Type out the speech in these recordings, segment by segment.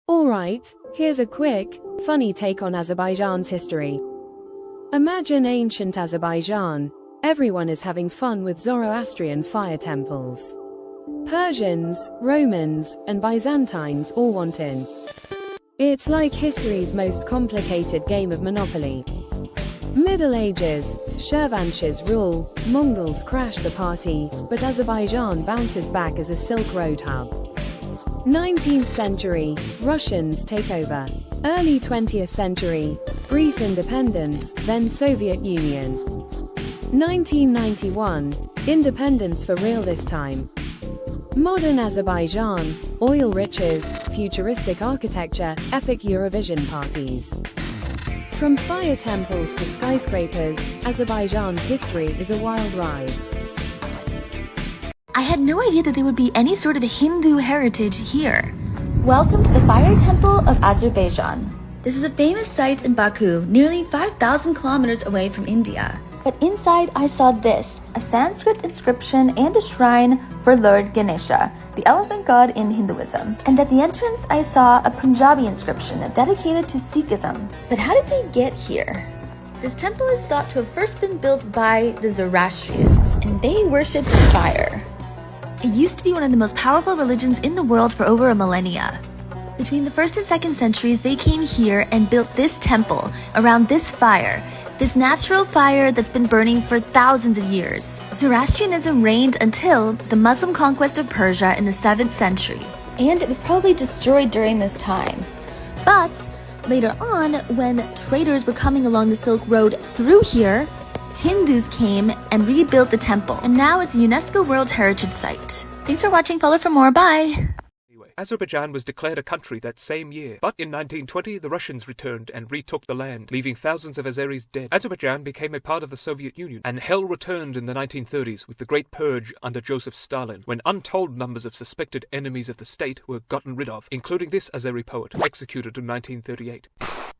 Alright, here's a quick, funny take on Azerbaijan's history. Imagine ancient Azerbaijan. Everyone is having fun with Zoroastrian fire temples. Persians, Romans, and Byzantines all want in. It's like history's most complicated game of Monopoly. Middle Ages, Shirvanshahs rule, Mongols crash the party, but Azerbaijan bounces back as a Silk Road hub. 19th century, Russians take over. Early 20th century, brief independence, then Soviet Union. 1991, independence for real this time. Modern Azerbaijan, oil riches, futuristic architecture, epic Eurovision parties. From fire temples to skyscrapers, Azerbaijan's history is a wild ride. I had no idea that there would be any sort of Hindu heritage here. Welcome to the Fire Temple of Azerbaijan. This is a famous site in Baku, nearly 5,000 kilometers away from India. But inside I saw this, a Sanskrit inscription and a shrine for Lord Ganesha, the elephant god in Hinduism. And at the entrance I saw a Punjabi inscription dedicated to Sikhism. But how did they get here? This temple is thought to have first been built by the Zoroastrians, and they worshipped fire. It used to be one of the most powerful religions in the world for over a millennia. Between the 1st and 2nd centuries, they came here and built this temple around this fire, this natural fire that's been burning for thousands of years. Zoroastrianism reigned until the Muslim conquest of Persia in the 7th century, and it was probably destroyed during this time. But later on, when traders were coming along the Silk Road through here, Hindus came and rebuilt the temple, and now it's a UNESCO World Heritage Site. Thanks for watching. Follow for more. Bye. Azerbaijan was declared a country that same year, but in 1920 the Russians returned and retook the land, leaving thousands of Azeris dead. Azerbaijan became a part of the Soviet Union, and hell returned in the 1930s with the Great Purge under Joseph Stalin, when untold numbers of suspected enemies of the state were gotten rid of, including this Azeri poet, executed in 1938.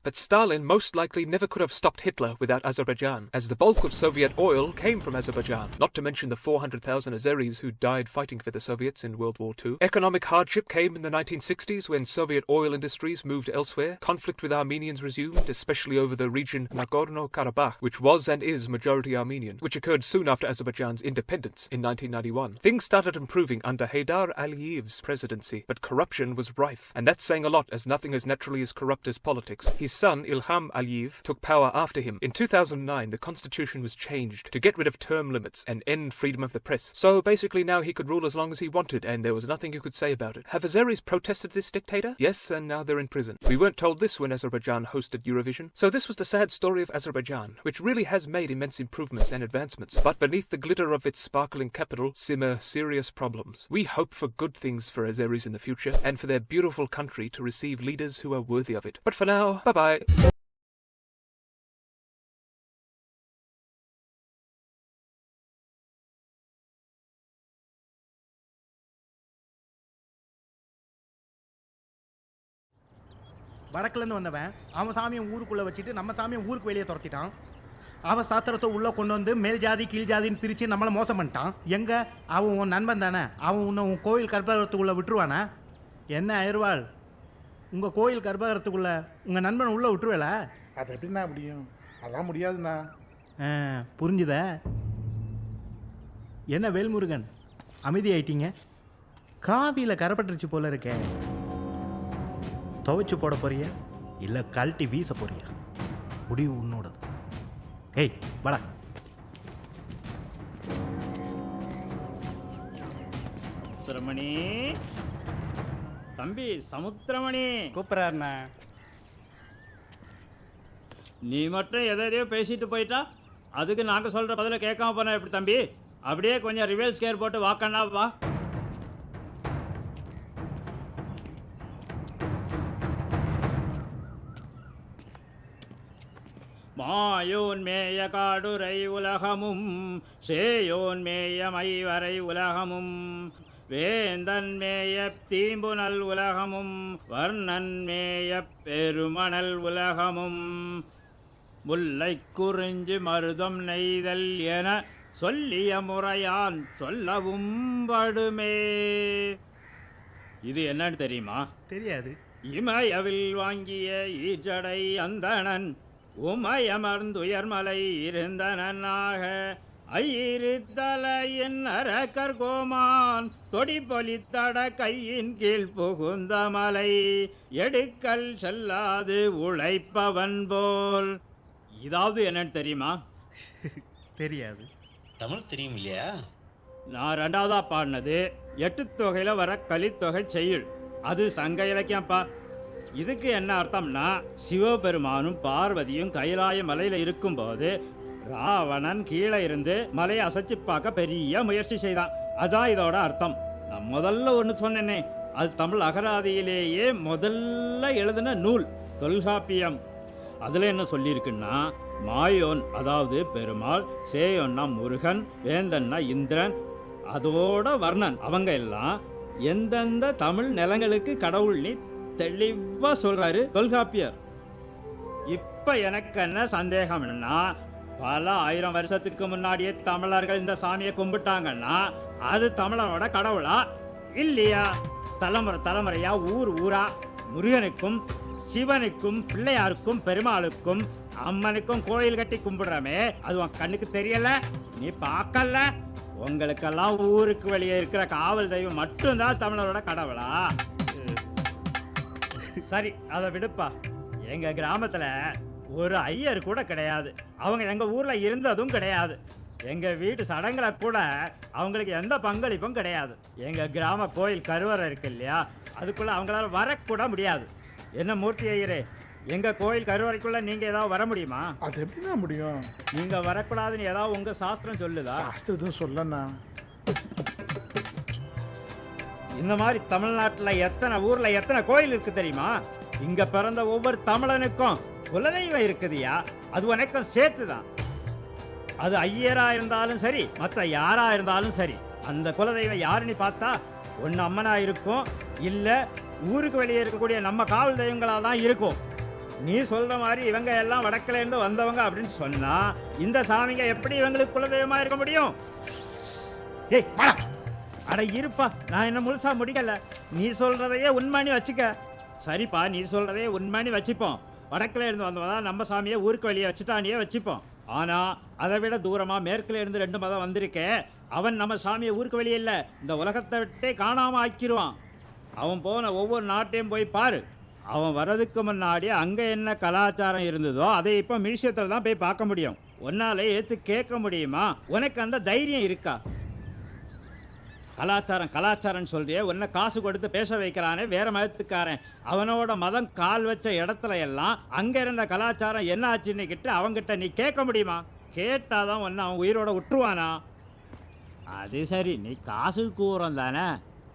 But Stalin most likely never could have stopped Hitler without Azerbaijan, as the bulk of Soviet oil came from Azerbaijan, not to mention the 400,000 Azeris who died fighting for the Soviets in World War II. Economic hardship came in the 1960s when Soviet oil industries moved elsewhere. Conflict with Armenians resumed, especially over the region Nagorno-Karabakh, which was and is majority Armenian, which occurred soon after Azerbaijan's independence in 1991. Things started improving under Heydar Aliyev's presidency, but corruption was rife, and that's saying a lot, as nothing is naturally as corrupt as politics. His son, Ilham Aliyev, took power after him. In 2009, the constitution was changed to get rid of term limits and end freedom of the press. So basically now he could rule as long as he wanted, and there was nothing you could say about it. Have Azeris protested this dictator? Yes, and now they're in prison. We weren't told this when Azerbaijan hosted Eurovision. So this was the sad story of Azerbaijan, which really has made immense improvements and advancements. But beneath the glitter of its sparkling capital simmer serious problems. We hope for good things for Azeris in the future, and for their beautiful country to receive leaders who are worthy of it. But for now, bye-bye. வடக்குலேருந்து வந்தவன் அவன் சாமியை ஊருக்குள்ளே வச்சுட்டு நம்ம சாமியை ஊருக்கு வெளியே துரத்திட்டான். அவன் சாத்திரத்தை உள்ளே கொண்டு வந்து மேல் ஜாதி கீழ் ஜாதின்னு பிரித்து நம்மளை மோசம் பண்ணிட்டான். எங்கே அவன் உன் நண்பன் தானே, அவன் உன்னை உன் கோயில் கர்ப்பகிரகத்துக்குள்ளே விட்டுருவானே? என்ன அயர்வாள், உங்கள் கோயில் கர்ப்பகிரகத்துக்குள்ளே உங்கள் நண்பனை உள்ளே விட்டுருவேல? அது எப்படின்னா முடியும்? அதெல்லாம் முடியாதுண்ணா. புரிஞ்சுத? என்ன வேல்முருகன் அமைதி ஆயிட்டீங்க? காவியில் கரப்பட்டுருச்சு போல இருக்கே. துவைச்சு போட போறியா இல்லை கழட்டி வீச போறியா? முடிவு உன்னோடது. ஏய் வாடா. சமுத்திரமணி தம்பி, சமுத்திரமணி கூப்பிட்றாருண்ணா. நீ மட்டும் எதையோ பேசிட்டு போயிட்டா அதுக்கு நாங்கள் சொல்கிற பதில கேட்காம போனா எப்படி தம்பி? அப்படியே கொஞ்சம் ரிவெல் ஸ்கேர் போட்டு வாக்கண்ணா வா. மாயோன் மேய காடுரை உலகமும் சேயோன் மேய மைவரை உலகமும் வேந்தன் மேய தீம்புனல் உலகமும் வர்ணன் மேய பெருமணல் உலகமும் முல்லை குறிஞ்சி மருதம் நெய்தல் என சொல்லிய முறையான் சொல்லவும் படுமே. இது என்னன்னு தெரியுமா? தெரியாது. இமயவில் வாங்கிய ஈச்சடை அந்தணன் உமயமர்ந்துயர்மலை இருந்தனாக ஐயிருத்தலையின் அரக்கர் கோமான் தொடிபொலித்தட கையின் கீழ் புகுந்த மலை எடுக்கல் செல்லாது உழைப்பவன் போல். இதாவது என்னன்னு தெரியுமா? தெரியாது. தமிழ் தெரியும் இல்லையா? நான் ரெண்டாவதா பாடினது 8 தொகையில வர கலித்தொகை செய்யுள். அது சங்க இலக்கியம்ப்பா. இதுக்கு என்ன அர்த்தம்னா, சிவபெருமானும் பார்வதியும் கைலாய மலையில இருக்கும்போது ராவணன் கீழே இருந்து மலையை அசைச்சு பார்க்க பெரிய முயற்சி செய்தான். அதான் இதோட அர்த்தம். நான் முதல்ல ஒன்று சொன்னேனே, அது தமிழ் அகராதியிலேயே முதல்ல எழுதின நூல் தொல்காப்பியம். அதில் என்ன சொல்லியிருக்குன்னா, மாயோன் அதாவது பெருமாள், சேயோன்னா முருகன், வேந்தன்னா இந்திரன், அதோட வர்ணன் அவங்க எல்லாம் எந்தெந்த தமிழ் நிலங்களுக்கு கடவுள்னு தெளிவா சொல்றாரு தொல்காப்பியர். இப்ப எனக்கு என்ன சந்தேகம்னா, பல 1000 வருஷத்துக்கு முன்னாடியே தமிழர்கள் இந்த சாமியை கும்பிட்டாங்கன்னா அது தமிழனோட கடவுளா இல்லையா? தலைமுறை தலைமுறையா ஊர் ஊரா முருகனுக்கும் சிவனுக்கும் பிள்ளையாருக்கும் பெருமாளுக்கும் அம்மனுக்கும் கோயில் கட்டி கும்பிடுறமே, அது உன் கண்ணுக்கு தெரியல? நீ பார்க்கல? உங்களுக்கெல்லாம் ஊருக்கு வெளியே இருக்கிற காவல் தெய்வம் மட்டும்தான் தமிழரோட கடவுளா? சரி, அதை விடுப்பா. எங்க கிராமத்துல ஒரு ஐயர் கூட கிடையாது. அவங்க எங்க ஊர்ல இருந்ததும் கிடையாது. எங்க வீட்டு சடங்குல கூட அவங்களுக்கு எந்த பங்களிப்பும் கிடையாது. எங்க கிராம கோயில் கருவறை இருக்கு இல்லையா, அதுக்குள்ள அவங்களால வரக்கூட முடியாது. என்ன மூர்த்தி ஐயரே, எங்க கோயில் கருவறைக்குள்ள நீங்க ஏதாவது வர முடியுமா? அது எப்படின்னா முடியும்? நீங்க வரக்கூடாதுன்னு ஏதாவது உங்க சாஸ்திரம் சொல்லுதா? சாஸ்திரம் சொல்லண்ணா. இந்த மாதிரி தமிழ்நாட்டில் எத்தனை ஊர்ல எத்தனை கோயில் இருக்கு தெரியுமா? இங்க பிறந்த ஒவ்வொரு தமிழனுக்கும் குலதெய்வம் இருக்குதுயா. அது உனக்கும் சேர்த்துதான். அது ஐயரா இருந்தாலும் சரி, மற்ற யாரா இருந்தாலும் சரி, அந்த குலதெய்வம் யாருன்னு பார்த்தா ஒன்று அம்மனா இருக்கும், இல்லை ஊருக்கு வெளியே இருக்கக்கூடிய நம்ம காவல் தெய்வங்களாக தான் இருக்கும். நீ சொல்ற மாதிரி இவங்க எல்லாம் வடக்குல இருந்து வந்தவங்க அப்படின்னு சொன்னா இந்த சாமிங்க எப்படி இவங்களுக்கு குலதெய்வமா இருக்க முடியும்? ஏய் அட இருப்பா, நான் என்ன முழுசா முடிக்கல. நீ சொல்றதையே உண்மைன்னு வச்சுக்க. சரிப்பா, நீ சொல்றதையே உண்மைன்னு வச்சுப்போம். வடக்குல இருந்து வந்தவன் நம்ம சாமியை ஊருக்கு வெளியே வச்சுட்டானியே வச்சுப்போம். ஆனா அதை விட தூரமா மேற்குல இருந்து 2 மதம் வந்திருக்கேன். அவன் நம்ம சாமியை ஊருக்கு வெளியே இல்லை, இந்த உலகத்தை விட்டே காணாம ஆக்கிடுவான். அவன் போன ஒவ்வொரு நாட்டையும் போய் பாரு. அவன் வர்றதுக்கு முன்னாடி அங்க என்ன கலாச்சாரம் இருந்ததோ அதை இப்போ மியூசியத்தில் தான் போய் பார்க்க முடியும். உன்னால ஏற்று கேட்க முடியுமா? உனக்கு அந்த தைரியம் இருக்கா? கலாச்சாரம் கலாச்சாரம்னு சொல்றியே, உன்னை காசு கொடுத்து பேச வைக்கிறானே வேற மதத்துக்காரன், அவனோட மதம் கால் வச்ச இடத்துல எல்லாம் அங்க இருந்த கலாச்சாரம் என்ன ஆச்சுன்னு கிட்ட அவங்கிட்ட நீ கேட்க முடியுமா? கேட்டாதான் உன்னை அவன் உயிரோட விட்டுருவானா? அது சரி, நீ காசு கூறம் தானே?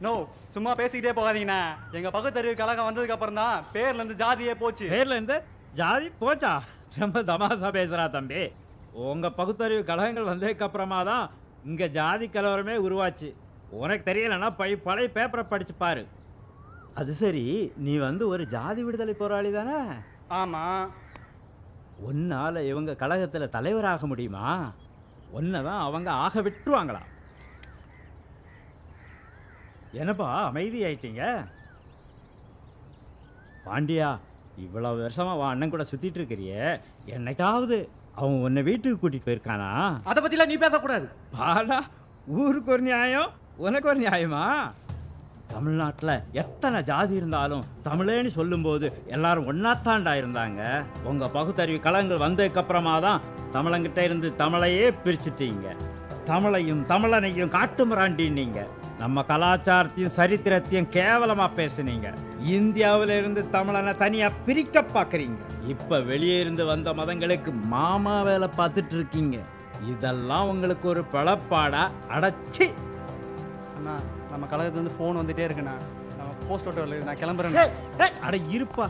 நோ, சும்மா பேசிக்கிட்டே போகாதீங்கண்ணா. எங்க பகுத்தறிவு கழகம் வந்ததுக்கு அப்புறம் தான் பேர்ல இருந்து ஜாதியே போச்சு. பேர்ல இருந்து ஜாதி போச்சா? ரொம்ப தமாசா பேசுறா தம்பி. உங்க பகுத்தறிவு கழகங்கள் வந்ததுக்கு அப்புறமா தான் இங்க ஜாதி கலவரமே உருவாச்சு. உனக்கு தெரியலன்னா பழைய பேப்பரை படிச்சு பாரு. அது சரி, நீ ஒரு ஜாதி விடுதலை போராளி தானே? ஆமா. உன்னால இவங்க கழகத்துல தலைவராக முடியுமா? ஒன்னதான் அவங்க ஆக விட்டுருவாங்களா? என்னப்பா அமைதி ஆயிட்டீங்க? பாண்டியா, இவ்வளவு வருஷமா அவன் அண்ணன் கூட சுத்திட்டு இருக்கிறியே, என்னைக்காவது அவன் உன்னை வீட்டுக்கு கூட்டிட்டு போயிருக்கானா? அதை பத்திலாம் நீ பேசக்கூடாது. பாடா, ஊருக்கு ஒரு நியாயம், உனக்கு ஒரு நியாயமா? தமிழ்நாட்டில் எத்தனை ஜாதி இருந்தாலும் தமிழேன்னு சொல்லும்போது எல்லாரும் ஒன்னாத்தாண்டா இருந்தாங்க. உங்க பகுத்தறிவு கலங்கள் வந்ததுக்கு அப்புறமா தான் தமிழங்கிட்ட இருந்து தமிழையே பிரிச்சுட்டீங்க. தமிழையும் தமிழனையும் காட்டு மிராண்டினீங்க. நம்ம கலாச்சாரத்தையும் சரித்திரத்தையும் கேவலமா பேசுனீங்க. இந்தியாவில இருந்து தமிழனை தனியா பிரிக்க பாக்குறீங்க. இப்ப வெளியே இருந்து வந்த மதங்களுக்கு மாமா வேலை பார்த்துட்டு இருக்கீங்க. இதெல்லாம் உங்களுக்கு ஒரு பழப்பாடா? அடைச்சி அண்ணா, நம்ம கழகத்துலேருந்து ஃபோன் வந்துட்டே இருக்குண்ணா. நம்ம போஸ்ட் ஓட்டோவில் நான் கிளம்புறேன். அட இருப்பா,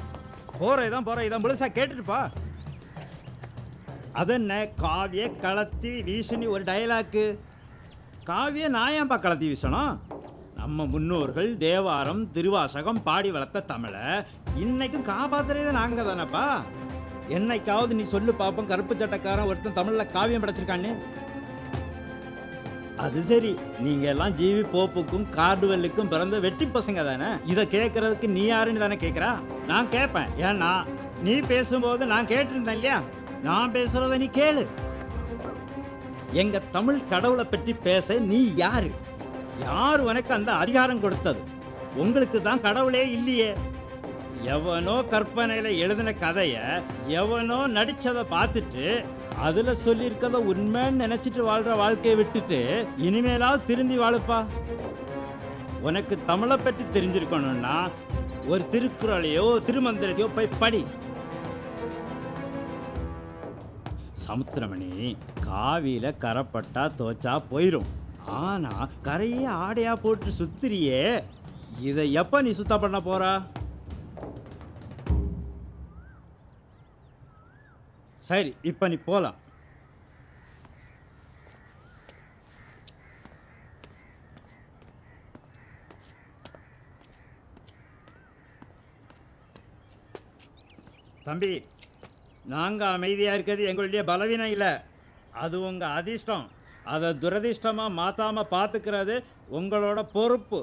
போறதான் போற, இதான் முழுசா கேட்டுட்டுப்பா. அதென்ன காவிய களத்தி வீசுனி ஒரு டயலாக்கு. காவிய நான் ஏன்பா களத்தி வீசணும்? நம்ம முன்னோர்கள் தேவாரம் திருவாசகம் பாடி வளர்த்த தமிழை இன்னைக்கும் காப்பாத்துறதே நாங்க தானப்பா. என்னைக்காவது நீ சொல்லு பாப்போம், கருப்பு சட்டக்காரன் ஒருத்தன் தமிழ்ல காவியம் படைச்சிருக்கான்னு? அது சரி, நீங்க எல்லாம் ஜிவி போப்புக்கும் கார்டுவெல்லுக்கும் பிறந்த வெட்டி பசங்க தானே. இதை கேட்கறதுக்கு நீ யாருன்னு தானே கேட்குறா. நான் கேட்பேன். ஏன்னா நீ பேசும்போது நான் கேட்டிருந்தேன் இல்லையா, நான் பேசுறத நீ கேளு. எங்க தமிழ் கடவுளை பற்றி பேச நீ யாரு? யார் உனக்கு அந்த அதிகாரம் கொடுத்தது? உங்களுக்கு தான் கடவுளே இல்லையே. எவனோ கற்பனையில எழுதின கதைய எவனோ நடிச்சதை பார்த்துட்டு அதுல சொல்லியிருக்கத உண்மைன்னு நினைச்சிட்டு வாழ்ற வாழ்க்கையை விட்டுட்டு இனிமேலாவது திருந்தி வாழுப்பா. உனக்கு தமிழை பற்றி தெரிஞ்சிருக்கணும்னா ஒரு திருக்குறளையோ திருமந்திரத்தையோ போய் படி. சமுத்திரமணி, காவியில கரைப்பட்டா தோச்சா போயிரும். ஆனா கரையே ஆடையா போட்டு சுத்திரியே, இதை எப்ப நீ சுத்தம் பண்ண போறா? சரி, இப்ப நீ போலாம். தம்பி, நாங்க அமைதியா இருக்கிறது எங்களுடைய பலவீனம் இல்லை, அது உங்க அதிர்ஷ்டம். அதை துரதிர்ஷ்டமா மாத்தாம பார்த்துக்கிறது உங்களோட பொறுப்பு.